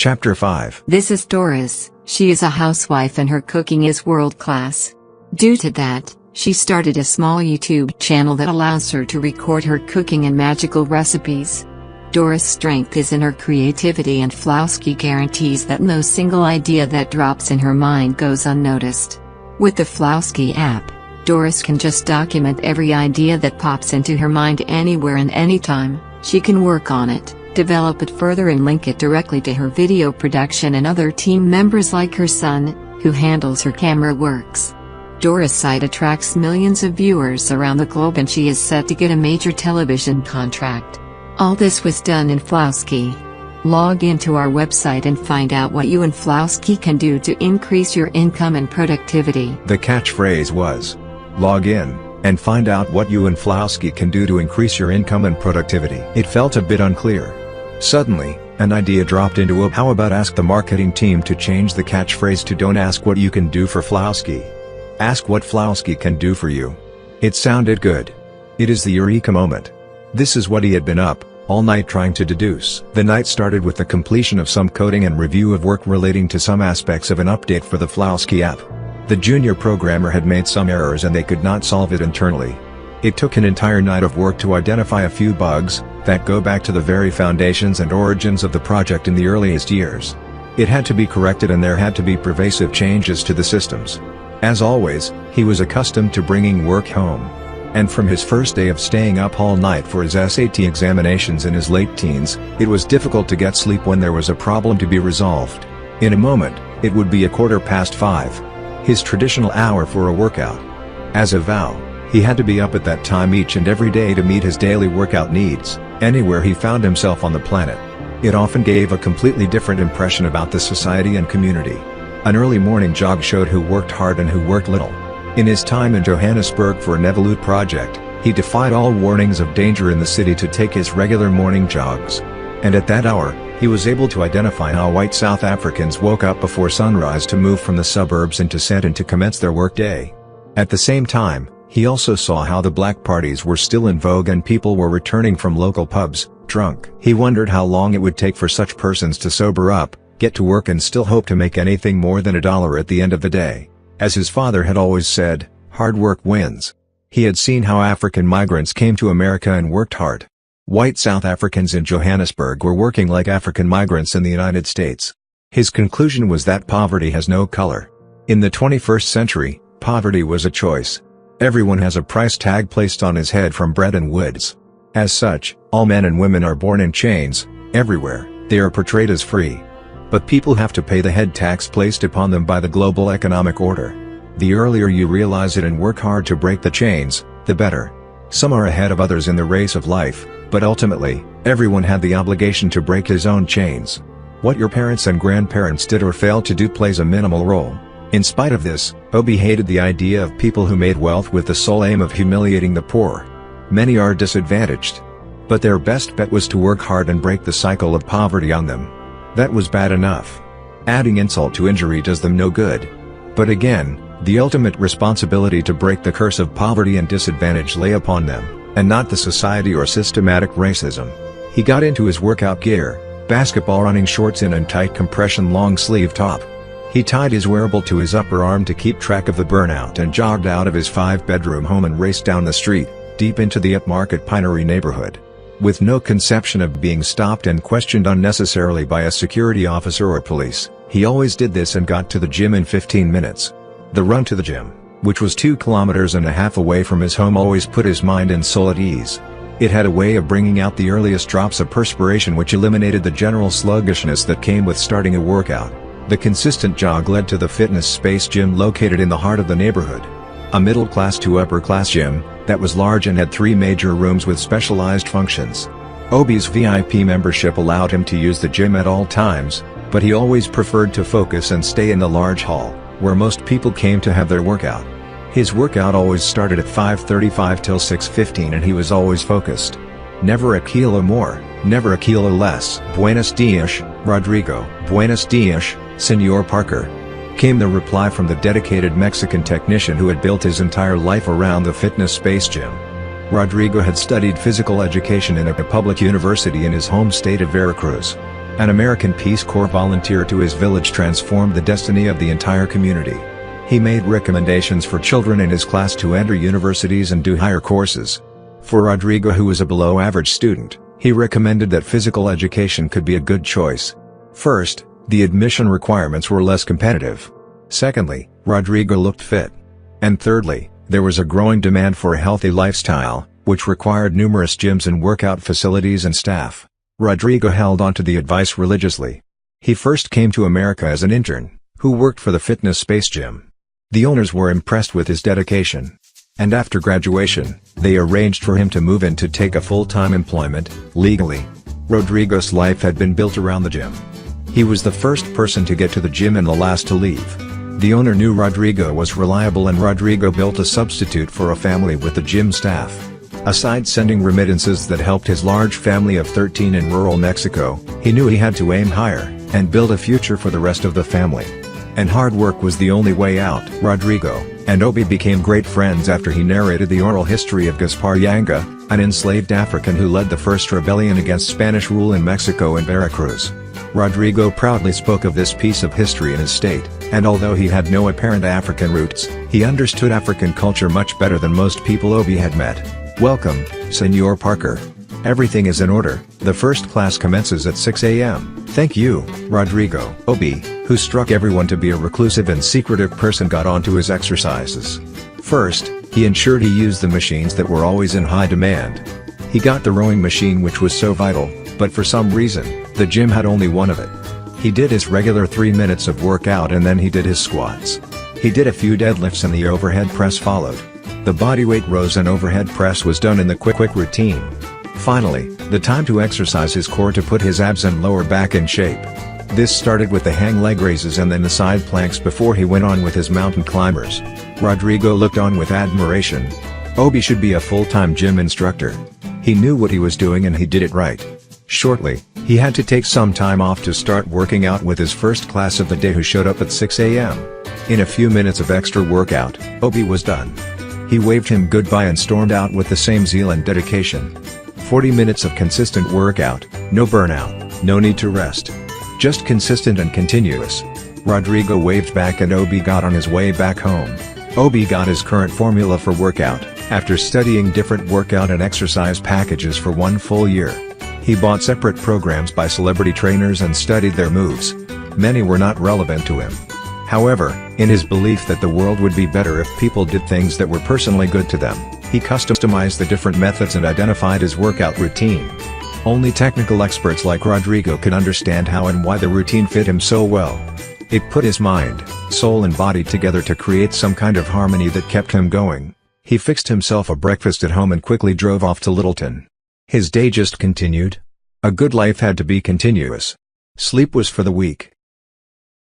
Chapter 5. This is Doris. She is a housewife and her cooking is world class. Due to that, she started a small YouTube channel that allows her to record her cooking and magical recipes. Doris' strength is in her creativity, and Flowsky guarantees that no single idea that drops in her mind goes unnoticed. With the Flowsky app, Doris can just document every idea that pops into her mind anywhere and anytime. She can work on it, develop it further and link it directly to her video production and other team members like her son, who handles her camera works. Doris' site attracts millions of viewers around the globe and she is set to get a major television contract. All this was done in Flowsky. Log into our website and find out what you and Flowsky can do to increase your income and productivity. The catchphrase was, log in, and find out what you and Flowsky can do to increase your income and productivity. It felt a bit unclear. Suddenly, an idea dropped into how about ask the marketing team to change the catchphrase to don't ask what you can do for Flowsky. Ask what Flowsky can do for you. It sounded good. It is the eureka moment. This is what he had been up all night trying to deduce. The night started with the completion of some coding and review of work relating to some aspects of an update for the Flowsky app. The junior programmer had made some errors and they could not solve it internally. It took an entire night of work to identify a few bugs that go back to the very foundations and origins of the project in the earliest years. It had to be corrected and there had to be pervasive changes to the systems. As always, he was accustomed to bringing work home. And from his first day of staying up all night for his SAT examinations in his late teens, it was difficult to get sleep when there was a problem to be resolved. In a moment, it would be 5:15. His traditional hour for a workout. As a vow, he had to be up at that time each and every day to meet his daily workout needs, anywhere he found himself on the planet. It often gave a completely different impression about the society and community. An early morning jog showed who worked hard and who worked little. In his time in Johannesburg for an Evolute project, he defied all warnings of danger in the city to take his regular morning jogs. And at that hour, he was able to identify how white South Africans woke up before sunrise to move from the suburbs into Sandton to commence their workday. At the same time, he also saw how the black parties were still in vogue and people were returning from local pubs, drunk. He wondered how long it would take for such persons to sober up, get to work and still hope to make anything more than $1 at the end of the day. As his father had always said, hard work wins. He had seen how African migrants came to America and worked hard. White South Africans in Johannesburg were working like African migrants in the United States. His conclusion was that poverty has no color. In the 21st century, poverty was a choice. Everyone has a price tag placed on his head from bread and woods. As such, all men and women are born in chains. Everywhere, they are portrayed as free. But people have to pay the head tax placed upon them by the global economic order. The earlier you realize it and work hard to break the chains, the better. Some are ahead of others in the race of life, but ultimately, everyone had the obligation to break his own chains. What your parents and grandparents did or failed to do plays a minimal role. In spite of this, Obi hated the idea of people who made wealth with the sole aim of humiliating the poor. Many are disadvantaged. But their best bet was to work hard and break the cycle of poverty on them. That was bad enough. Adding insult to injury does them no good. But again, the ultimate responsibility to break the curse of poverty and disadvantage lay upon them, and not the society or systematic racism. He got into his workout gear, basketball running shorts in and tight compression long sleeve top. He tied his wearable to his upper arm to keep track of the burnout and jogged out of his 5-bedroom home and raced down the street, deep into the upmarket Pinery neighborhood. With no conception of being stopped and questioned unnecessarily by a security officer or police, he always did this and got to the gym in 15 minutes. The run to the gym, which was 2.5 kilometers away from his home, always put his mind and soul at ease. It had a way of bringing out the earliest drops of perspiration which eliminated the general sluggishness that came with starting a workout. The consistent jog led to the fitness space gym located in the heart of the neighborhood. A middle-class to upper-class gym that was large and had 3 major rooms with specialized functions. Obi's VIP membership allowed him to use the gym at all times, but he always preferred to focus and stay in the large hall, where most people came to have their workout. His workout always started at 5:35 till 6:15 and he was always focused. Never a kilo more, never a kilo less. Buenos dias, Rodrigo. Buenos dias, Senor Parker. Came the reply from the dedicated Mexican technician who had built his entire life around the fitness space gym. Rodrigo had studied physical education in a public university in his home state of Veracruz. An American Peace Corps volunteer to his village transformed the destiny of the entire community. He made recommendations for children in his class to enter universities and do higher courses. For Rodrigo, who was a below-average student, he recommended that physical education could be a good choice. First, the admission requirements were less competitive. Secondly, Rodrigo looked fit. And thirdly, there was a growing demand for a healthy lifestyle, which required numerous gyms and workout facilities and staff. Rodrigo held on to the advice religiously. He first came to America as an intern, who worked for the fitness space gym. The owners were impressed with his dedication. And after graduation, they arranged for him to move in to take a full-time employment, legally. Rodrigo's life had been built around the gym. He was the first person to get to the gym and the last to leave. The owner knew Rodrigo was reliable, and Rodrigo built a substitute for a family with the gym staff. Aside sending remittances that helped his large family of 13 in rural Mexico, he knew he had to aim higher, and build a future for the rest of the family. And hard work was the only way out. Rodrigo and Obi became great friends after he narrated the oral history of Gaspar Yanga, an enslaved African who led the first rebellion against Spanish rule in Mexico and Veracruz. Rodrigo proudly spoke of this piece of history in his state, and although he had no apparent African roots, he understood African culture much better than most people Obi had met. "Welcome, Senor Parker. Everything is in order. The first class commences at 6 a.m. "Thank you, Rodrigo." Obi, who struck everyone to be a reclusive and secretive person, got onto his exercises. First, he ensured he used the machines that were always in high demand. He got the rowing machine, which was so vital, but for some reason, the gym had only one of it. He did his regular 3 minutes of workout, and then he did his squats. He did a few deadlifts, and the overhead press followed. The bodyweight rows and overhead press was done in the quick routine. Finally, the time to exercise his core to put his abs and lower back in shape. This started with the hang leg raises and then the side planks before he went on with his mountain climbers. Rodrigo looked on with admiration. Obi should be a full-time gym instructor. He knew what he was doing, and he did it right. Shortly, he had to take some time off to start working out with his first class of the day, who showed up at 6 a.m. In a few minutes of extra workout, Obi was done. He waved him goodbye and stormed out with the same zeal and dedication. 40 minutes of consistent workout, no burnout, no need to rest. Just consistent and continuous. Rodrigo waved back, and Obi got on his way back home. Obi got his current formula for workout, after studying different workout and exercise packages for 1 full year. He bought separate programs by celebrity trainers and studied their moves. Many were not relevant to him. However, in his belief that the world would be better if people did things that were personally good to them, he customized the different methods and identified his workout routine. Only technical experts like Rodrigo could understand how and why the routine fit him so well. It put his mind, soul and body together to create some kind of harmony that kept him going. He fixed himself a breakfast at home and quickly drove off to Littleton. His day just continued. A good life had to be continuous. Sleep was for the weak.